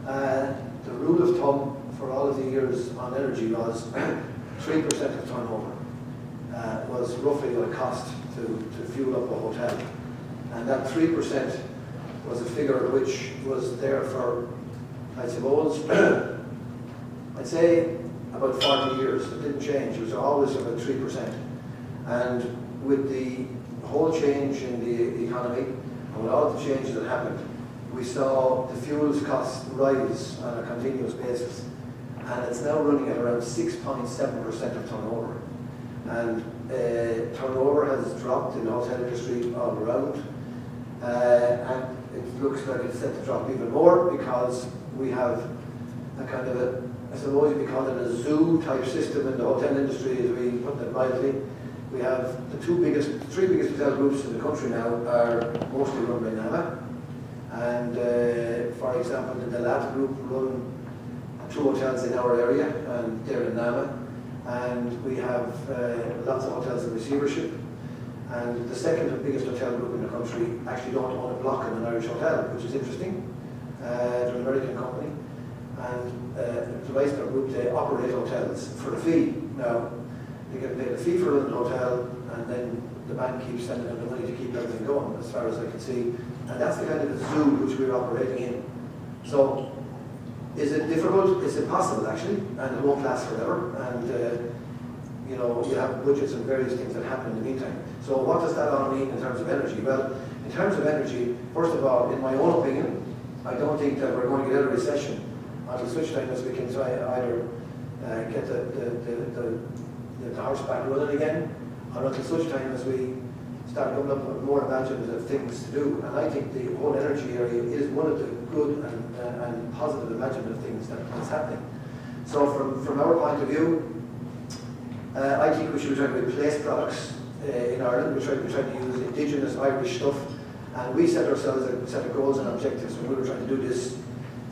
The rule of thumb for all of the years on energy was 3% of turnover was roughly what it cost to fuel up a hotel. And that 3% was a figure which was there for, I suppose, I'd say about 40 years. It didn't change. It was always about 3%. And with the whole change in the economy, and with all the changes that happened, we saw the fuels cost rise on a continuous basis. And it's now running at around 6.7% of turnover. And turnover has dropped in the hotel industry all around. And it looks like it's set to drop even more because we have a kind of a, I suppose you'd call it a zoo type system in the hotel industry, as we put it mildly. We have the three biggest hotel groups in the country now are mostly run by NAMA. And for example, the Delat group run 2 hotels in our area, and they're in NAMA. And we have lots of hotels in receivership. And the second biggest hotel group in the country actually don't own a block in an Irish hotel, which is interesting. They're an American company. And the Weisberg group, they operate hotels for a fee. Now, they get paid a fee for running the hotel, and then the bank keeps sending them the money to keep everything going, as far as I can see. And that's the kind of the zoo which we're operating in. So, is it difficult? It's impossible, actually, and it won't last forever. And you know, you have budgets and various things that happen in the meantime. So what does that all mean in terms of energy? Well, in terms of energy, first of all, in my own opinion, I don't think that we're going to get out of recession until such time as we can try either get the horse back running again, or until such time as we start coming up with more imaginative things to do. And I think the whole energy area is one of the good and positive imaginative things that's happening. So from our point of view, I think we should try to replace products in Ireland. We try to use indigenous Irish stuff, and we set ourselves a set of goals and objectives when we were trying to do this.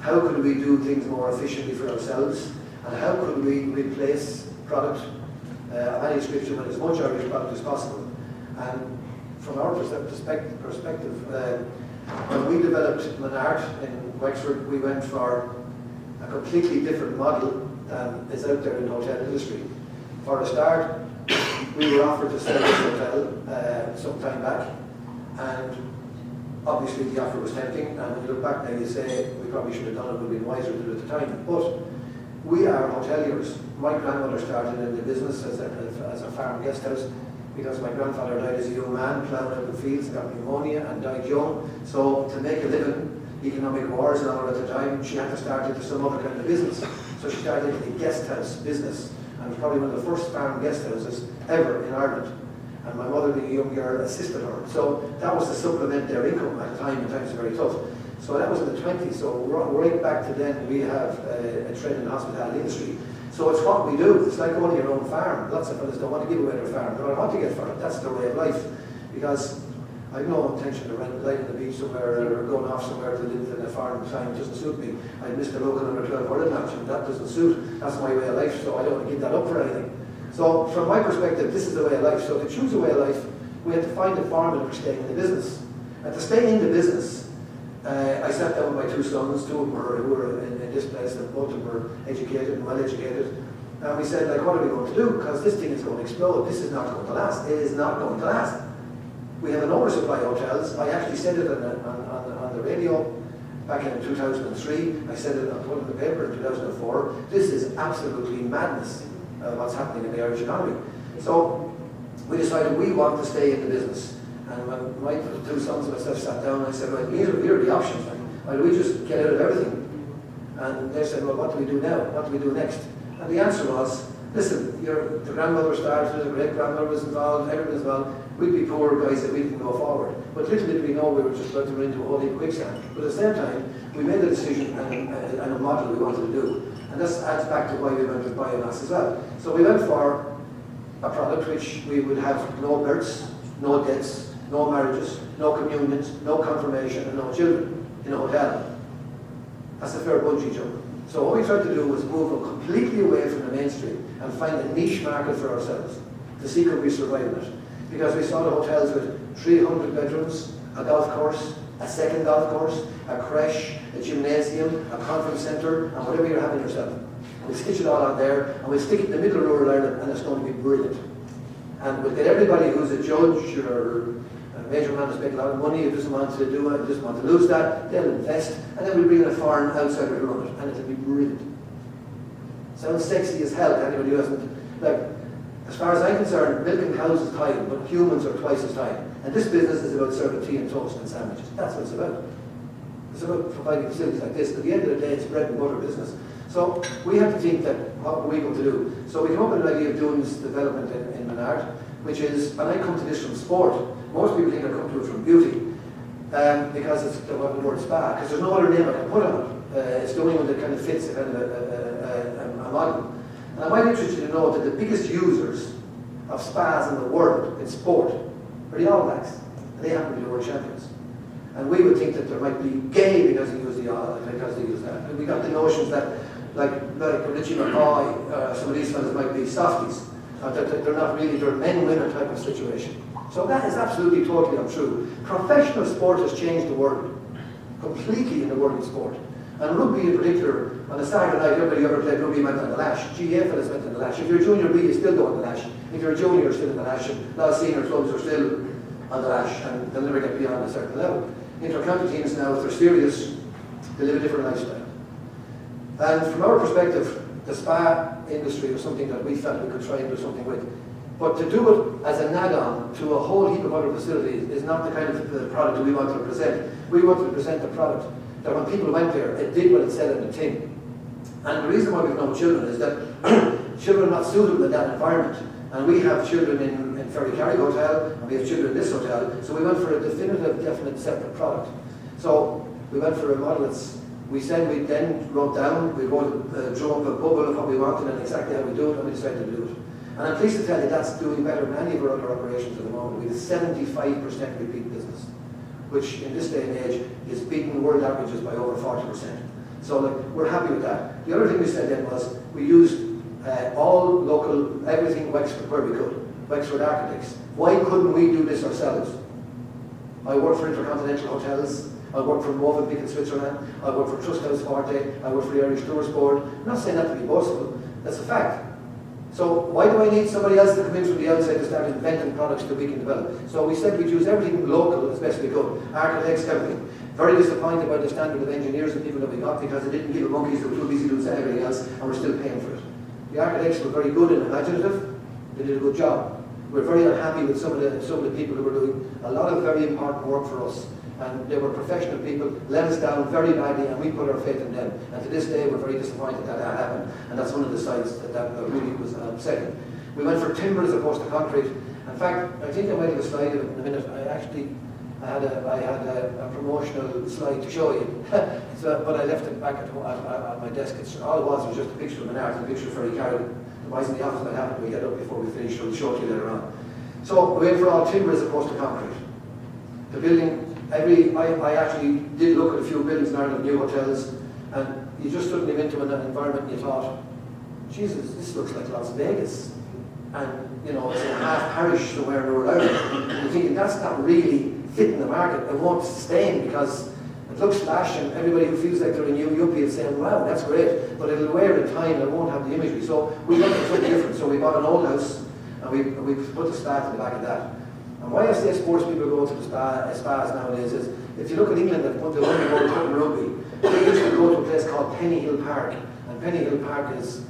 How could we do things more efficiently for ourselves, and how could we replace product of any description with as much Irish product as possible? And from our perspective, when we developed Monart in Wexford, we went for a completely different model than is out there in the hotel industry. For a start, we were offered to sell this hotel some time back, and obviously the offer was tempting, and when you look back now you say we probably should have done it, it would have been wiser to do it at the time. But we are hoteliers. My grandmother started in the business as a farm guest house because my grandfather died as a young man, ploughing out the fields, got pneumonia and died young. So to make a living, economic wars and all at the time, she had to start into some other kind of business. So she started into the guest house business. And it was probably one of the first farm guest houses ever in Ireland. And my mother, being a young girl, assisted her. So that was to supplement their income at the time, and times were very tough. So that was in the 20s. So right back to then, we have a trade in the hospitality industry. So it's what we do. It's like owning your own farm. Lots of fellas don't want to give away their farm. They don't want to get for it. That's their way of life. Because I have no intention to lie on the beach somewhere or going off somewhere to live in a farm time. It doesn't suit me. I missed the local under 12 hurling match, and that doesn't suit. That's my way of life, so I don't want to give that up for anything. So from my perspective, this is the way of life. So to choose a way of life, we had to find a formula for staying in the business. And to stay in the business, I sat down with my 2 sons, 2 of them who were in this place, and both of them were educated and well educated. And we said, like, what are we going to do? Because this thing is going to explode. This is not going to last. It is not going to last. We have an oversupply of hotels. I actually said it on the radio back in 2003. I said it on the paper in 2004. This is absolutely madness, what's happening in the Irish economy. So we decided we want to stay in the business. And when my 2 sons and myself sat down, I said, well, here are the options. Why do we just get out of everything? And they said, well, what do we do now? What do we do next? And the answer was, listen, the grandmother started, the great-grandmother was involved, everyone was involved. We'd be poor guys if we didn't go forward. But little did we know we were just about to run into a whole heap of quicksand. But at the same time, we made a decision and a model we wanted to do. And this adds back to why we went with biomass as well. So we went for a product which we would have no births, no deaths, no marriages, no communions, no confirmation, and no children in a hotel. That's a fair bungee jump. So what we tried to do was move completely away from the mainstream and find a niche market for ourselves to see could we survive in it. Because we saw the hotels with 300 bedrooms, a golf course, a second golf course, a creche, a gymnasium, a conference centre, and whatever you're having yourself. We'll stitch it all on there, and we'll stick it in the middle of rural Ireland, and it's going to be brilliant. And we'll get everybody who's a judge or a major man who's making a lot of money, who doesn't want to do it, doesn't want to lose that, they'll invest, and then we'll bring in a foreign outsider to run it, and it'll be brilliant. Sounds sexy as hell to anybody who hasn't, like, as far as I'm concerned, milking cows is time, but humans are twice as time. And this business is about serving tea and toast and sandwiches. That's what it's about. It's about providing facilities like this. At the end of the day, it's bread and butter business. So we have to think that what are we going to do? So we come up with an idea of doing this development in Menard, which is, and I come to this from sport. Most people think I come to it from beauty, because it's the word spa, because there's no other name I can put on it. It's the only one that kind of fits a kind of a model. And I'm quite interested to know that the biggest users of spas in the world in sport are the All Blacks, and they happen to be the world champions. And we would think that there might be gay because they use that. And we got the notions that like Richie McCoy, some of these fellas might be softies, that they're not really, they're men-women type of situation. So that is absolutely totally untrue. Professional sport has changed the world, completely in the world of sport. And rugby in particular, on a Saturday night, everybody who ever played rugby went on the lash. GA fellas went on the lash. If you're a junior B, you still go on the lash. If you're a junior, you're still on the lash. And a lot of senior clubs are still on the lash, and they'll never get beyond a certain level. Inter-county teams now, if they're serious, they live a different lifestyle. And from our perspective, the spa industry was something that we felt we could try and do something with. But to do it as an add-on to a whole heap of other facilities is not the kind of product that we want to present. We want to present a product that when people went there, it did what it said in the tin. And the reason why we've no children is that children are not suitable in that environment. And we have children in Ferry Carrick Hotel, and we have children in this hotel, so we went for a definitive, definite, separate product. So we went for a model that's, we said we then wrote down, we drew up a bubble of what we wanted and exactly how we do it, and we decided to do it. And I'm pleased to tell you that's doing better than any of our other operations at the moment. We have 75% repeat business, which in this day and age is beating world averages by over 40%. So look, we're happy with that. The other thing we said then was we used all local, everything Wexford where we could. Wexford Architects. Why couldn't we do this ourselves? I work for Intercontinental Hotels. I work for Movenpick in Switzerland. I work for Trust House Forte. I work for the Irish Tourist Board. I'm not saying that to be boastful. That's a fact. So why do I need somebody else to come in from the outside to start inventing products that we can develop? So we said we'd use everything local as best we could. Architects, everything. Very disappointed by the standard of engineers and people that we got because they didn't give a monkeys, they were too busy doing everything else, and we're still paying for it. The architects were very good and imaginative. They did a good job. We're very unhappy with some of the people who were doing a lot of very important work for us. And they were professional people, let us down very badly, and we put our faith in them. And to this day, we're very disappointed that that happened. And that's one of the sides that really was upsetting. We went for timber as opposed to concrete. In fact, I think I might have a slide of it in a minute. I had a promotional slide to show you. But I left it back at my desk. All it was just a picture of an art and a picture of Ferry Carrick. The boys in the office might have it. We'll get up before we finish. We'll show it to you later on. So we went for all timber as opposed to concrete. The building, I actually did look at a few buildings in Ireland, new hotels, and you just suddenly went into an environment and you thought, Jesus, this looks like Las Vegas. And, you know, it's a half parish somewhere in rural Ireland. And you're thinking, that's not really fitting the market. It won't sustain because it looks flash and everybody who feels like they're a new yuppie is saying, wow, that's great. But it'll wear in time and it won't have the imagery. So we went for something different. So we bought an old house and we put the spa to the back of that. And why I say sports people go to the spas nowadays is, if you look at England, they've put the Rugby World Cup in rugby. They used to go to a place called Penny Hill Park. And Penny Hill Park is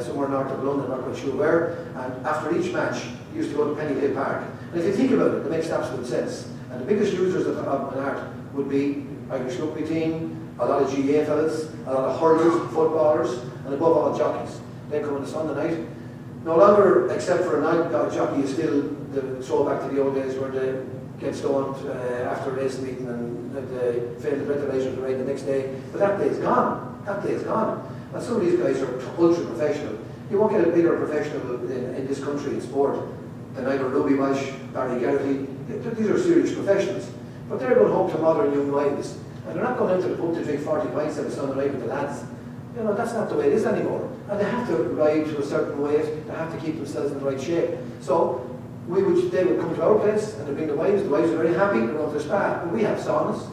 somewhere north of London, not quite sure where. And after each match, you used to go to Penny Hill Park. And if you think about it, it makes absolute sense. And the biggest users of an art would be Irish rugby team, a lot of GA fellas, a lot of hurlers, footballers, and above all, jockeys. They come on a Sunday night. No longer, except for a night jockey, is still the throwback to the old days where they get stoned after a race meeting and they fail the declaration parade the next day. But that day is gone. That day is gone. And some of these guys are ultra professional. You won't get a bigger professional in this country in sport than either Ruby Walsh, Barry Geraghty. These are serious professionals. But they're going home to modern young wives. And they're not going into the pub to drink 40 pints every Sunday night with the lads. You know, that's not the way it is anymore. And they have to ride to a certain weight. They have to keep themselves in the right shape. So they would come to our place and they'd bring the wives. The wives are very happy. They go to the spa. And we have saunas.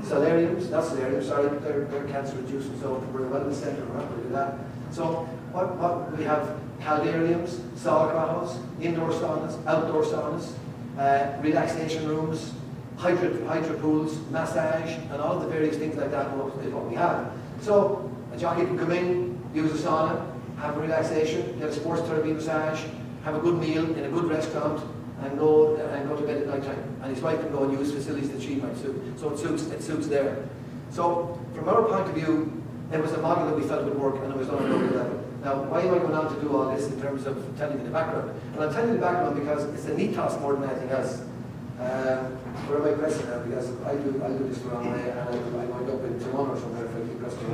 Solariums, not solariums, sorry, they're cancer reducing, so we're a wellness centre, we're not going to do that. So what we have caldariums, sauna grottos, indoor saunas, outdoor saunas, relaxation rooms, hydro pools, massage, and all the various things like that is what we have. So a jockey can come in, use a sauna, have a relaxation, get a sports therapy massage, have a good meal in a good restaurant, and go to bed at night time. And his wife can go and use facilities that she might suit. So it suits there. So from our point of view, it was a model that we felt would work, and it was done on a local level. Now, why am I going on to do all this in terms of telling you the background? Well, I'm telling you the background because it's an ethos more than anything else. Where am I pressing now? Because I do this the wrong way, and I wind up in Timon or somewhere if I keep pressing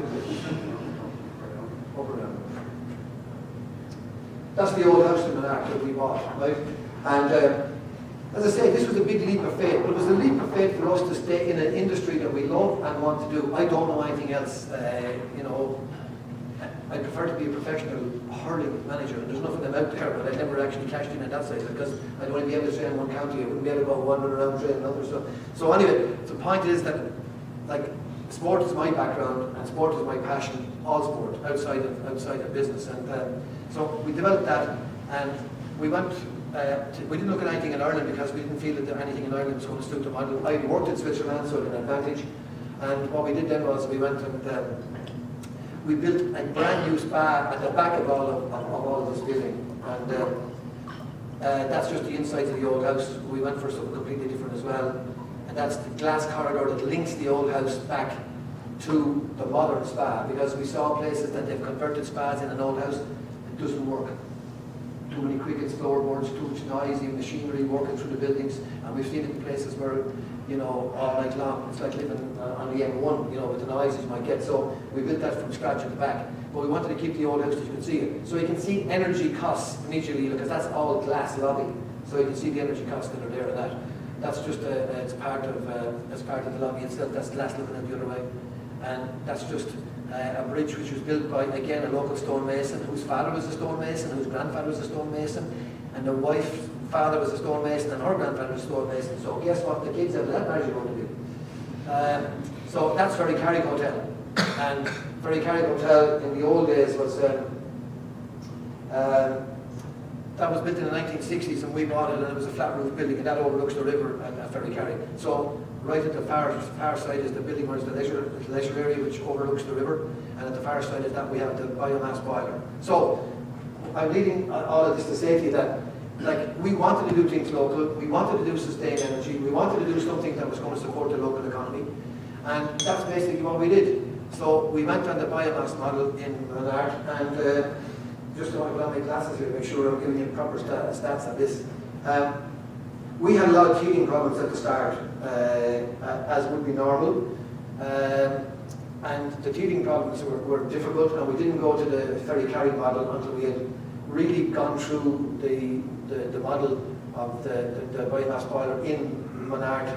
up or down. That's the old house in Monarch that we bought, right? And as I say, this was a big leap of faith, but it was a leap of faith for us to stay in an industry that we love and want to do. I don't know anything else, you know. I prefer to be a professional hurling manager, and there's nothing out there, but I never actually cashed in on that side because I'd only be able to train one county. I wouldn't be able to go one around train another. So anyway, the point is that, like, sport is my background and sport is my passion. All sport outside of business, and so we developed that, and we went. We didn't look at anything in Ireland because we didn't feel that anything in Ireland was going to suit the model. I worked in Switzerland, so I had an advantage. And what we did then was we went and we built a brand new spa at the back of all of this building. And that's just the inside of the old house. We went for something completely different as well. And that's the glass corridor that links the old house back to the modern spa, because we saw places that they've converted spas in an old house. It doesn't work. Too many crickets, floorboards, too much noisy machinery working through the buildings, and we've seen it in places where, you know, all night long, it's like living on the M1, you know, with the noises you might get. So we built that from scratch at the back, but we wanted to keep the old house that you can see it. So you can see energy costs immediately, because that's all glass lobby. So you can see the energy costs that are there, and that's just it's part of the lobby itself. That's glass looking at the other way, and that's just a bridge which was built by, again, a local stonemason whose father was a stonemason, whose grandfather was a stonemason, and the wife's father was a stonemason, and her grandfather was a stonemason. So guess what the kids out of that marriage are going to do? So that's Ferry Carrick Hotel. And Ferry Carrick Hotel in the old days was, that was built in the 1960s, and we bought it, and it was a flat roof building, and that overlooks the river at Ferry Carrick. So right at the far side is the building where it's the leisure area, which overlooks the river, and at the far side is that we have the biomass boiler. So I'm leading all of this to say to you that, like, we wanted to do things local, we wanted to do sustained energy, we wanted to do something that was going to support the local economy, and that's basically what we did. So we went on the biomass model in Renard, and just want to put on my glasses here to make sure I'm giving you proper stats on this. We had a lot of teething problems at the start, as would be normal, and the teething problems were difficult, and we didn't go to the Ferry Carrick model until we had really gone through the model of the biomass boiler in Monarch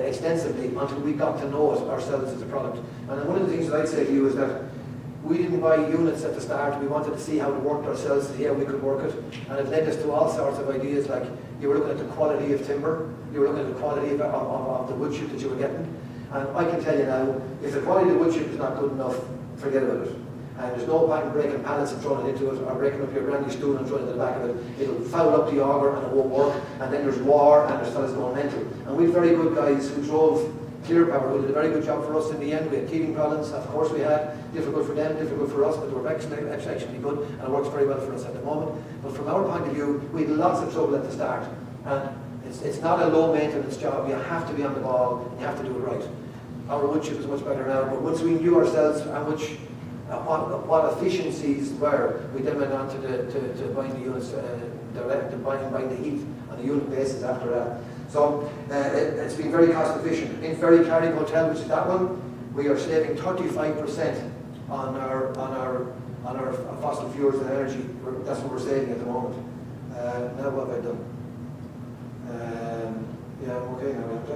extensively, until we got to know it ourselves as a product. And one of the things that I'd say to you is that we didn't buy units at the start. We wanted to see how it worked ourselves, see how we could work it, and it led us to all sorts of ideas. Like, you were looking at the quality of timber, you were looking at the quality of the wood chip that you were getting, and I can tell you now, if the quality of the wood chip is not good enough, forget about it. And there's no point in breaking pallets and throwing it into it, or breaking up your brand new stool and throwing it in the back of it. It'll foul up the auger and it won't work, and then there's war and there's fellas going mental. And we had very good guys who drove Clear Power, who did a very good job for us in the end. We had teething problems, of course we had, difficult for them, difficult for us, but they were exceptionally good, and it works very well for us at the moment. But from our point of view, we had lots of trouble at the start, and it's not a low maintenance job. You have to be on the ball, and you have to do it right. Our wood chip is much better now, but once we knew ourselves and what efficiencies were, we then went on to buying the units, buying the heat on a unit basis after that. So it's been very cost efficient. In Ferry Carrick Hotel, which is that one, we are saving 35% on our fossil fuels and energy. That's what we're saving at the moment. Now what have I done? Yeah, I'm okay now, aren't I?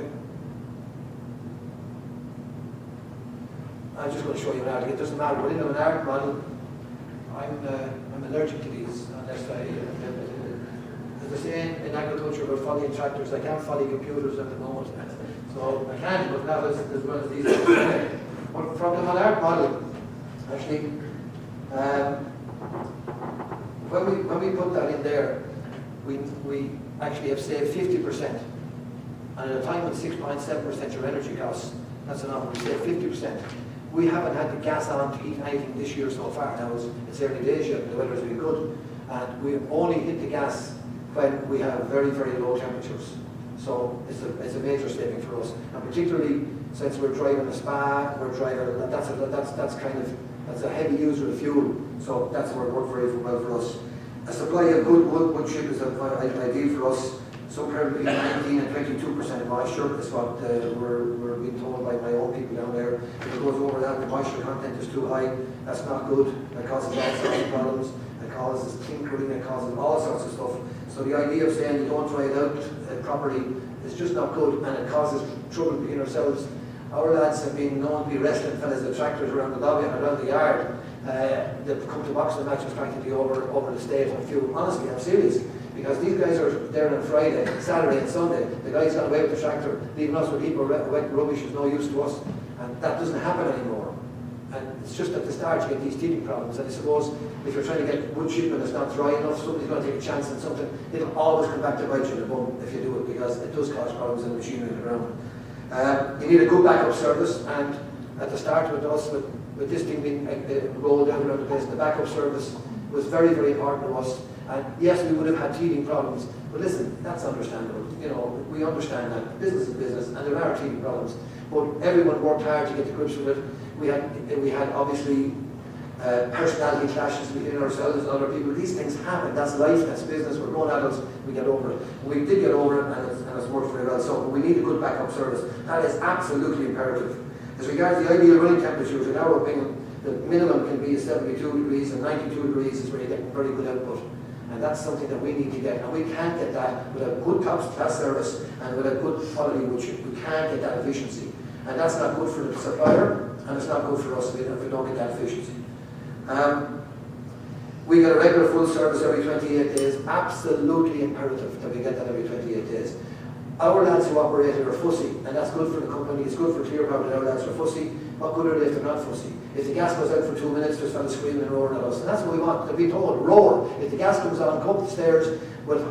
I'm just going to show you an article. It doesn't matter. Within an art model, I'm allergic to these unless As I say in agriculture, we're following tractors. I can't follow computers at the moment. So I can, but not as well as these days. But from the Monarch model, actually, when we put that in there, we actually have saved 50%. And at a time when 6.7% your energy costs, that's enough, we save 50%. We haven't had the gas on to heat anything this year so far. Now it's early days yet, the weather's been good. And we only hit the gas when we have very, very low temperatures. So it's a major saving for us. And particularly since we're driving a spa, that's a heavy user of fuel. So that's where it worked very well for us. A supply of good wood chip is ideal for us. Somewhere between 19 and 22% moisture is what we're being told by my own people down there. If it goes over that, the moisture content is too high. That's not good. That causes all sorts of problems. It causes tinkering. It causes all sorts of stuff. So the idea of saying you don't try it out properly is just not good, and it causes trouble between ourselves. Our lads have been known to be wrestling fellas with tractors around the lobby and around the yard. They've come to boxing matches practically over the state on fuel. Honestly, I'm serious. Because these guys are there on Friday, Saturday and Sunday. The guys got away with the tractor, leaving us with heap of wet rubbish is no use to us. And that doesn't happen anymore. And it's just at the start you get these teething problems. And I suppose if you're trying to get wood chip and it's not dry enough, somebody's going to take a chance on something. It'll always come back to bite you in the bum if you do it, because it does cause problems in the machinery and the ground. You need a good backup service, and at the start with us, with this thing being rolled out around the place, the backup service was very, very important to us. And yes, we would have had teething problems, but listen, that's understandable. You know, we understand that business is business, and there are teething problems. But everyone worked hard to get to grips with it. We had obviously personality clashes between ourselves and other people. These things happen. That's life. That's business. We're grown adults. We get over it. We did get over it, and it's worked very well. So we need a good backup service. That is absolutely imperative. As regards the ideal running temperatures, in our opinion, the minimum can be 72 degrees, and 92 degrees is where you get very good output. And that's something that we need to get. And we can't get that with a good top-class service and with a good quality wood chip. We can't get that efficiency. And that's not good for the supplier, and it's not good for us if we don't get that efficiency. We get a regular full service every 28 days. Absolutely imperative that we get that every 28 days. Our lads who operate it are fussy, and that's good for the company. It's good for Clearpower that our lads are fussy. What good are they if they're not fussy? If the gas goes out for 2 minutes, there's fellas screaming and roaring at us. And that's what we want, to be told, roar. If the gas comes on, come up the stairs with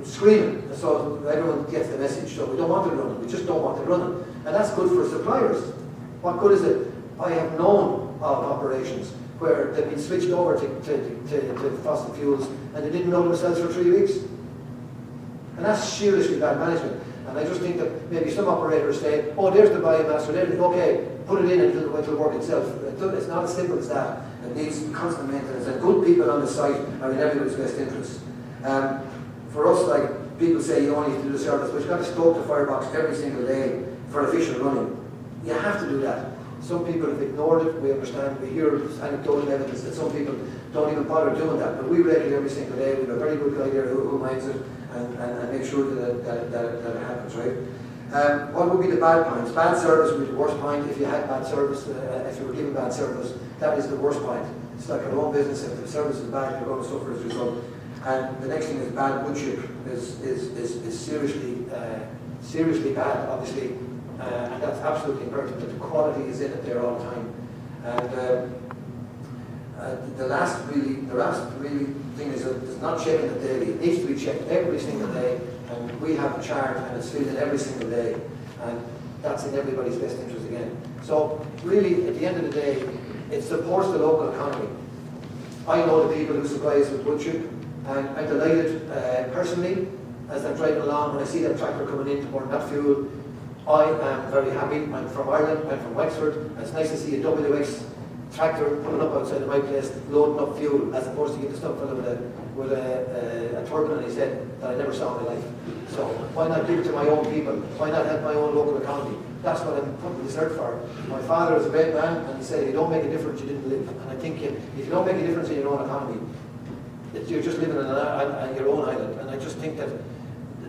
screaming. So everyone gets the message. So we don't want it running. We just don't want it running. And that's good for suppliers. What good is it? I have known of operations where they've been switched over to fossil fuels and they didn't know themselves for 3 weeks. And that's seriously bad management. And I just think that maybe some operators say, oh, there's the biomass, or there's, okay, put it in and it'll work itself. It's not as simple as that. It needs constant maintenance, and good people on the site are in everybody's best interest. For us, like people say, you only have to do the service, but you've got to stoke the firebox every single day for efficient running. You have to do that. Some people have ignored it, we understand, we hear anecdotal evidence that some people don't even bother doing that, but we rate it every single day. We have a very good guy there who minds it and make sure that it happens, right? What would be the bad points? Bad service would be the worst point. If you had bad service, if you were given bad service, that is the worst point. It's like your own business. If the service is bad, you're going to suffer as a result. And the next thing is bad wood chip is seriously bad, obviously. And that's absolutely imperative that the quality is in it there all the time. And the last really thing is that it's not checking it daily. It needs to be checked every single day, and we have a chart and it's filled in every single day, and that's in everybody's best interest again. So really, at the end of the day, it supports the local economy. I know the people who supply us with wood chip, and I'm delighted personally as I'm driving along when I see that tractor coming in to burn that fuel. I am very happy. I'm from Ireland, I'm from Wexford, and it's nice to see a WX tractor pulling up outside of my place, loading up fuel, as opposed to get the stuff fella with a turbine on his head that I never saw in my life. So why not give it to my own people? Why not help my own local economy? That's what I'm putting this out for. My father was a great man, and he said, if you don't make a difference, you didn't live. And I think if you don't make a difference in your own economy, you're just living on your own island. And I just think that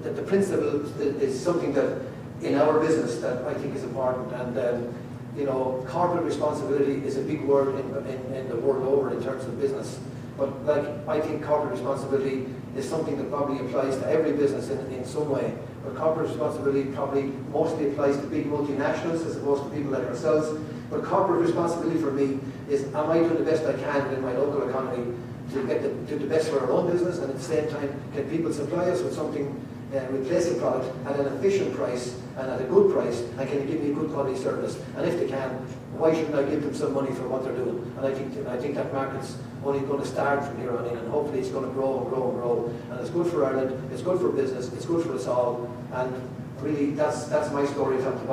the principle is something that in our business that I think is important. And you know, corporate responsibility is a big word in the world over in terms of business. But like, I think corporate responsibility is something that probably applies to every business in some way. But corporate responsibility probably mostly applies to big multinationals as opposed to people like ourselves. But corporate responsibility for me is, am I doing the best I can in my local economy to do the best for our own business, and at the same time, can people supply us with something, replace the product at an efficient price and at a good price, and can they give me a good quality service? And if they can, why shouldn't I give them some money for what they're doing? And I think that market's only going to start from here on in, and hopefully it's going to grow and grow and grow. And it's good for Ireland, it's good for business, it's good for us all. And really, that's my story from the